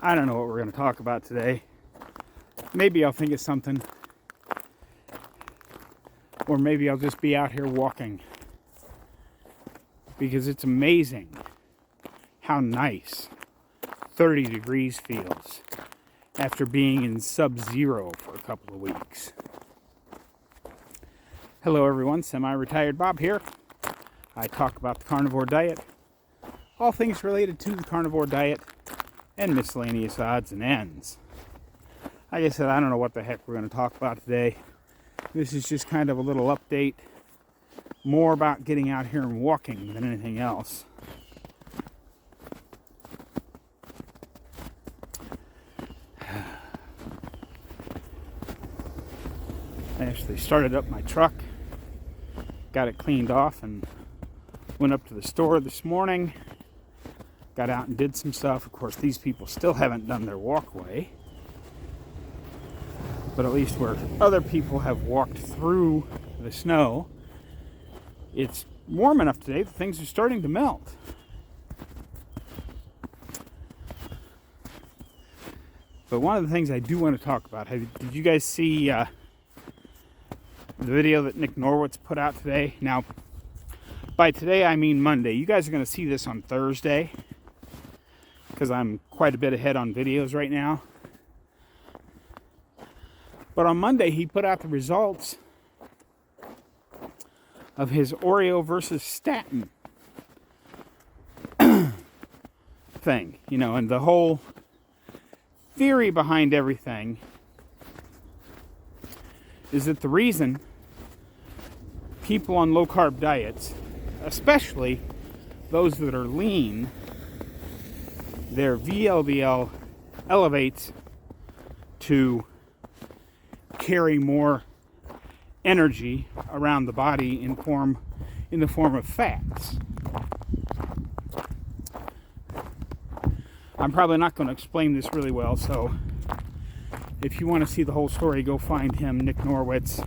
I don't know what we're going to talk about today. Maybe I'll think of something. Or maybe I'll just be out here walking. Because it's amazing how nice 30 degrees feels after being in sub-zero for a couple of weeks. Hello everyone, Semi-Retired Bob here. I talk about the carnivore diet, all things related to the carnivore diet, and miscellaneous odds and ends. Like I said, I don't know what the heck we're going to talk about today. This is just kind of a little update, more about getting out here and walking than anything else. I actually started up my truck, got it cleaned off, and went up to the store this morning. Got out and did some stuff. Of course, these people still haven't done their walkway. But at least where other people have walked through the snow, it's warm enough today that things are starting to melt. But one of the things I do want to talk about, did you guys see the video that Nick Norwitz put out today? Now, by today I mean Monday. You guys are going to see this on Thursday, because I'm quite a bit ahead on videos right now. But on Monday, he put out the results of his Oreo versus statin thing. You know, and the whole theory behind everything is that the reason people on low-carb diets, especially those that are lean, their VLDL elevates to carry more energy around the body in the form of fats. I'm probably not going to explain this really well, so if you want to see the whole story, go find him, Nick Norwitz.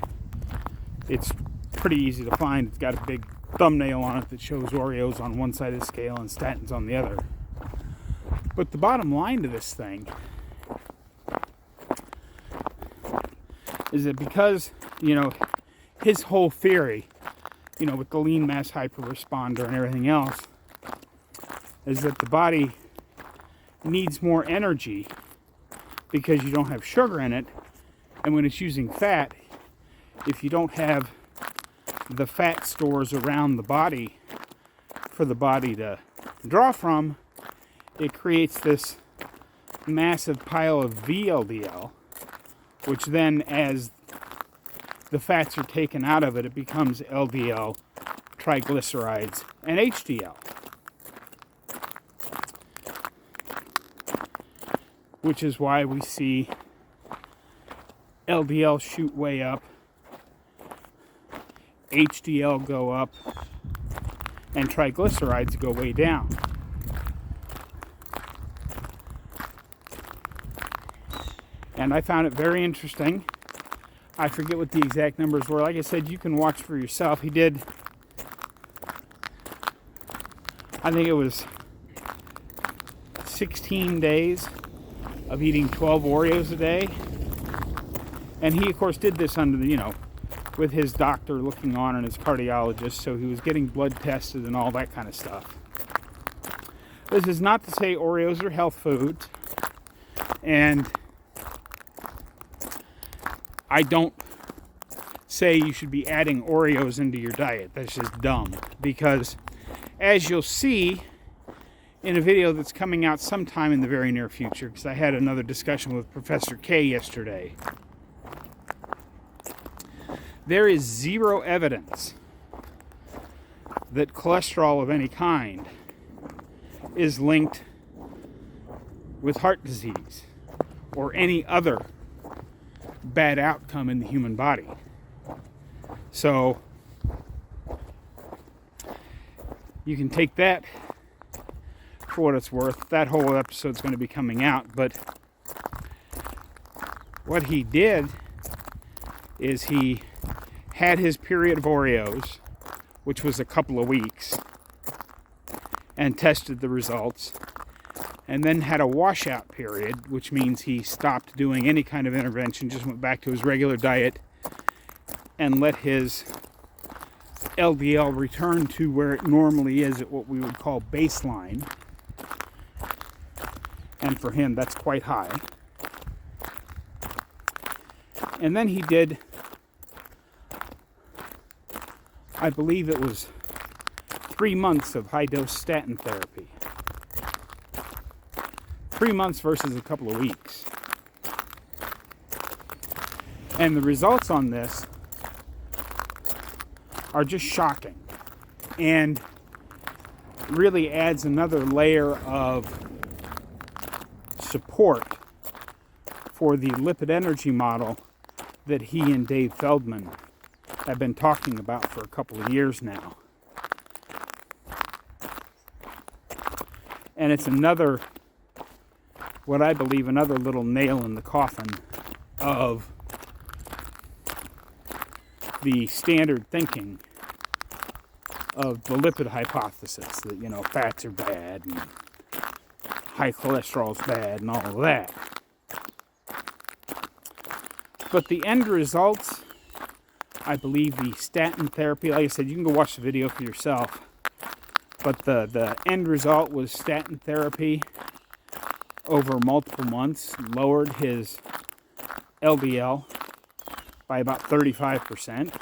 It's pretty easy to find. It's got a big thumbnail on it that shows Oreos on one side of the scale and statins on the other. But the bottom line to this thing is that because, you know, his whole theory, you know, with the lean mass hyperresponder and everything else, is that the body needs more energy because you don't have sugar in it. And when it's using fat, if you don't have the fat stores around the body for the body to draw from, it creates this massive pile of VLDL, which then, as the fats are taken out of it, it becomes LDL, triglycerides, and HDL. Which is why we see LDL shoot way up, HDL go up, and triglycerides go way down. And I found it very interesting. I forget what the exact numbers were. Like I said, you can watch for yourself. He did, I think it was 16 days of eating 12 Oreos a day. And he, of course, did this under the, you know, with his doctor looking on and his cardiologist. So he was getting blood tested and all that kind of stuff. This is not to say Oreos are health foods. And I don't say you should be adding Oreos into your diet. That's just dumb. Because as you'll see in a video that's coming out sometime in the very near future, because I had another discussion with Professor K yesterday, there is zero evidence that cholesterol of any kind is linked with heart disease or any other bad outcome in the human body. So you can take that for what it's worth. That whole episode's going to be coming out, but what he did is he had his period of Oreos, which was a couple of weeks, and tested the results. and then had a washout period, which means he stopped doing any kind of intervention, just went back to his regular diet and let his LDL return to where it normally is at what we would call baseline. And for him, that's quite high. And then he did, I believe it was 3 months of high-dose statin therapy. 3 months versus a couple of weeks. And the results on this are just shocking. And really adds another layer of support for the lipid energy model that he and Dave Feldman have been talking about for a couple of years now. And it's another, what I believe, another little nail in the coffin of the standard thinking of the lipid hypothesis that, you know, fats are bad and high cholesterol is bad and all of that. But the end results, I believe the statin therapy, like I said, you can go watch the video for yourself, but the end result was statin therapy over multiple months lowered his LDL by about 35%.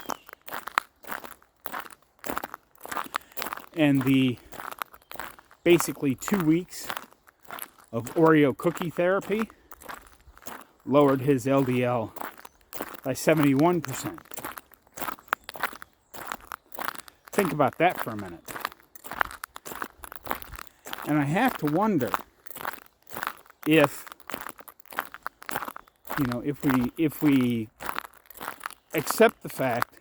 And the basically 2 weeks of Oreo cookie therapy lowered his LDL by 71%. Think about that for a minute. And I have to wonder if, you know, if we accept the fact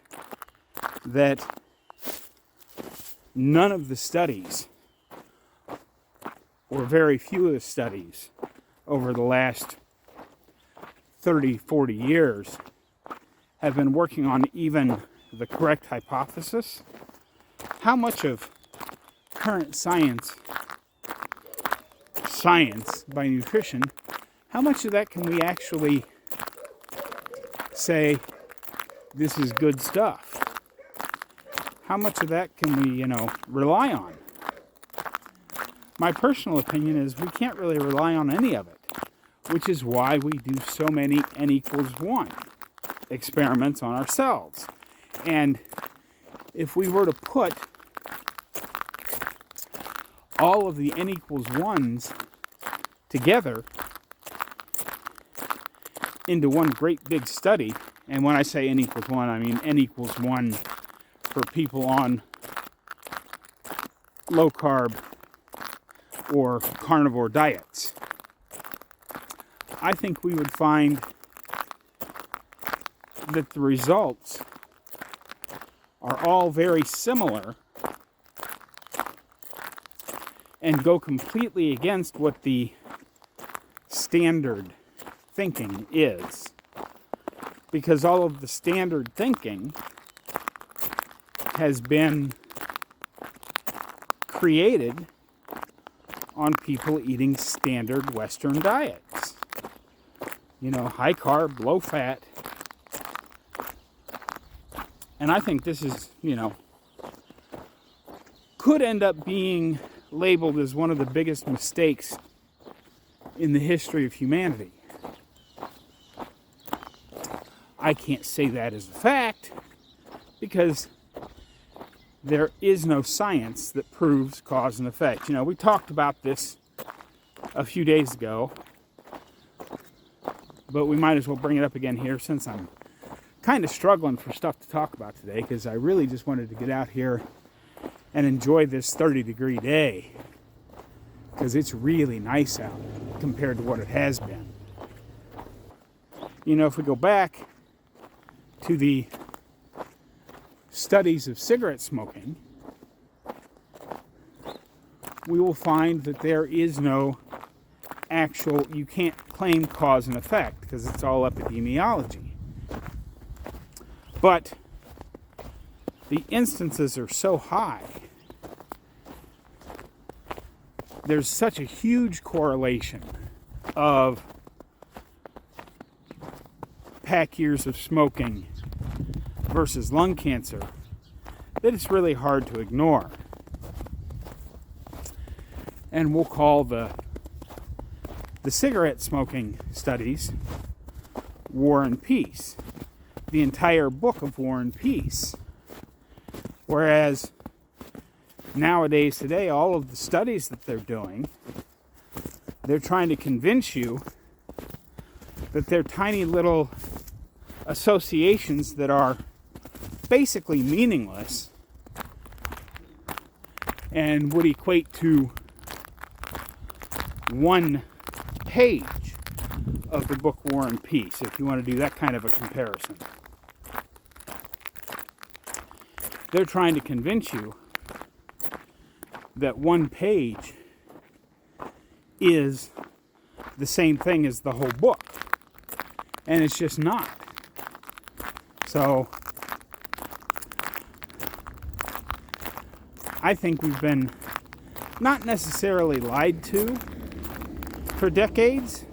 that none of the studies, or very few of the studies, over the last 30, 40 years have been working on even the correct hypothesis, how much of current science by nutrition, how much of that can we actually say this is good stuff? How much of that can we, you know, rely on? My personal opinion is we can't really rely on any of it, which is why we do so many N=1 experiments on ourselves. And if we were to put all of the N=1s together into one great big study, and when I say N=1, I mean N=1 for people on low carb or carnivore diets, I think we would find that the results are all very similar and go completely against what the standard thinking is. Because all of the standard thinking has been created on people eating standard Western diets. You know, high carb, low fat. And I think this is, you know, could end up being labeled as one of the biggest mistakes in the history of humanity. I can't say that as a fact because there is no science that proves cause and effect. You know, we talked about this a few days ago, but we might as well bring it up again here since I'm kind of struggling for stuff to talk about today, because I really just wanted to get out here and enjoy this 30-degree day, because it's really nice out compared to what it has been. You know, if we go back to the studies of cigarette smoking, we will find that there is no actual, you can't claim cause and effect because it's all epidemiology. But the instances are so high there's such a huge correlation of pack years of smoking versus lung cancer that it's really hard to ignore. And we'll call the cigarette smoking studies War and Peace, the entire book of War and Peace. Whereas nowadays, today, all of the studies that they're doing, they're trying to convince you that they're tiny little associations that are basically meaningless and would equate to one page of the book War and Peace, if you want to do that kind of a comparison. They're trying to convince you that one page is the same thing as the whole book. And it's just not. So, I think we've been not necessarily lied to for decades,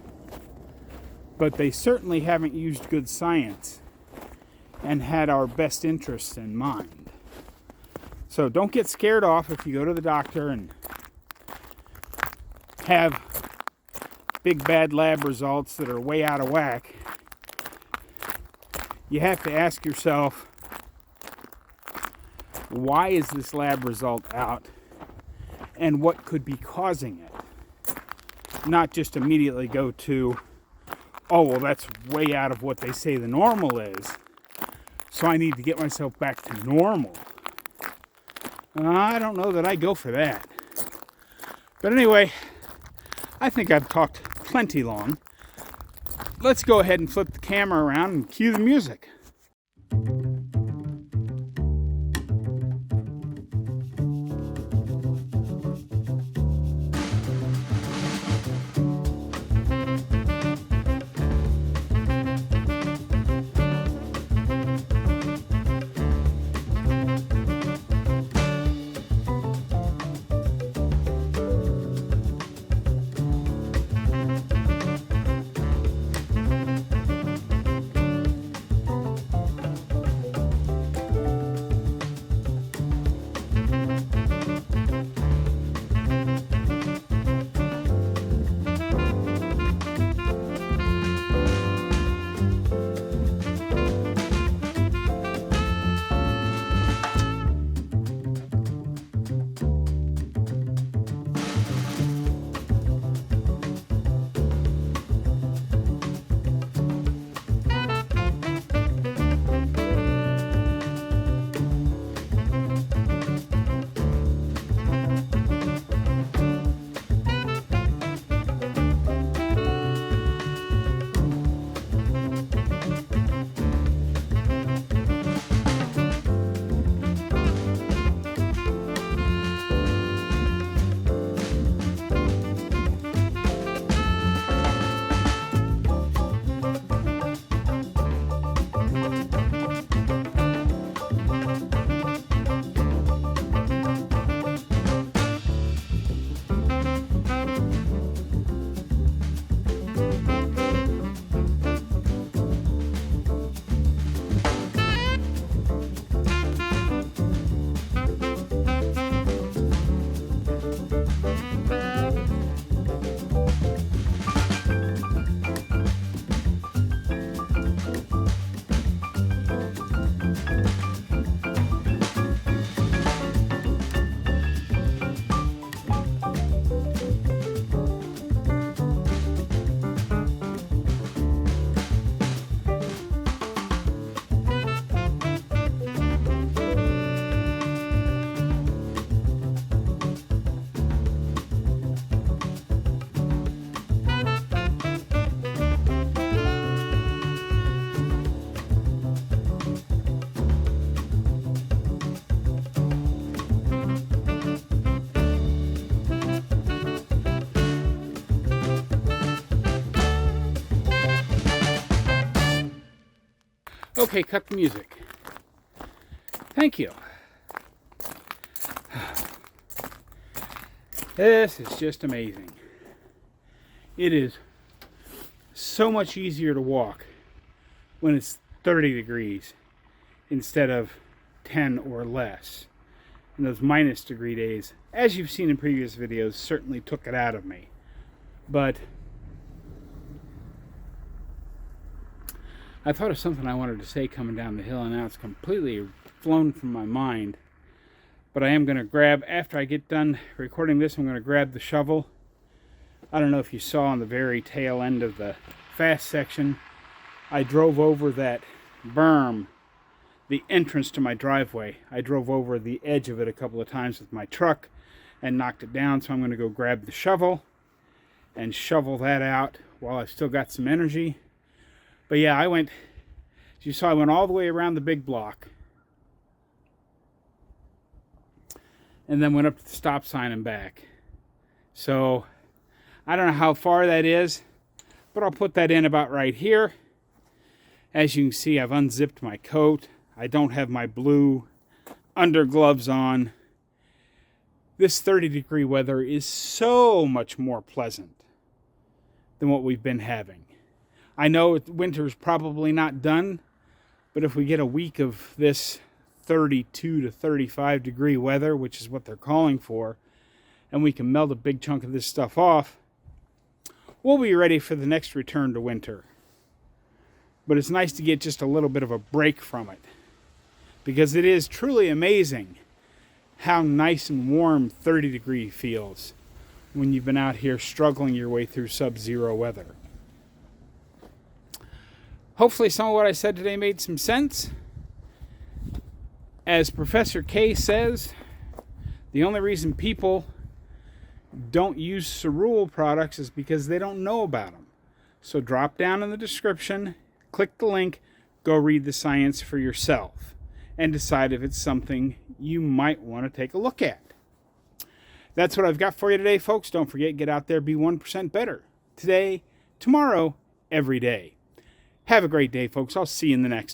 but they certainly haven't used good science and had our best interests in mind. So don't get scared off if you go to the doctor and have big bad lab results that are way out of whack. You have to ask yourself, why is this lab result out and what could be causing it? Not just immediately go to, oh, well, that's way out of what they say the normal is, so I need to get myself back to normal. I don't know that I go for that. But anyway, I think I've talked plenty long. Let's go ahead and flip the camera around and cue the music. Okay, cut the music. Thank you. This is just amazing. It is so much easier to walk when it's 30 degrees instead of 10 or less. And those minus degree days, as you've seen in previous videos, certainly took it out of me. But I thought of something I wanted to say coming down the hill, and now it's completely flown from my mind. But I am going to grab, after I get done recording this, I'm going to grab the shovel. I don't know if you saw on the very tail end of the fast section, I drove over that berm, the entrance to my driveway. I drove over the edge of it a couple of times with my truck and knocked it down, so I'm going to go grab the shovel and shovel that out while I've still got some energy. But yeah, as you saw, I went all the way around the big block and then went up to the stop sign and back. So I don't know how far that is, but I'll put that in about right here. As you can see, I've unzipped my coat. I don't have my blue undergloves on. This 30-degree weather is so much more pleasant than what we've been having. I know winter's probably not done, but if we get a week of this 32 to 35 degree weather, which is what they're calling for, and we can melt a big chunk of this stuff off, we'll be ready for the next return to winter. But it's nice to get just a little bit of a break from it, because it is truly amazing how nice and warm 30 degree feels when you've been out here struggling your way through sub-zero weather. Hopefully some of what I said today made some sense. As Professor K says, the only reason people don't use cerule products is because they don't know about them. So drop down in the description, click the link, go read the science for yourself, and decide if it's something you might want to take a look at. That's what I've got for you today, folks. Don't forget, get out there, be 1% better. Today, tomorrow, every day. Have a great day, folks. I'll see you in the next one.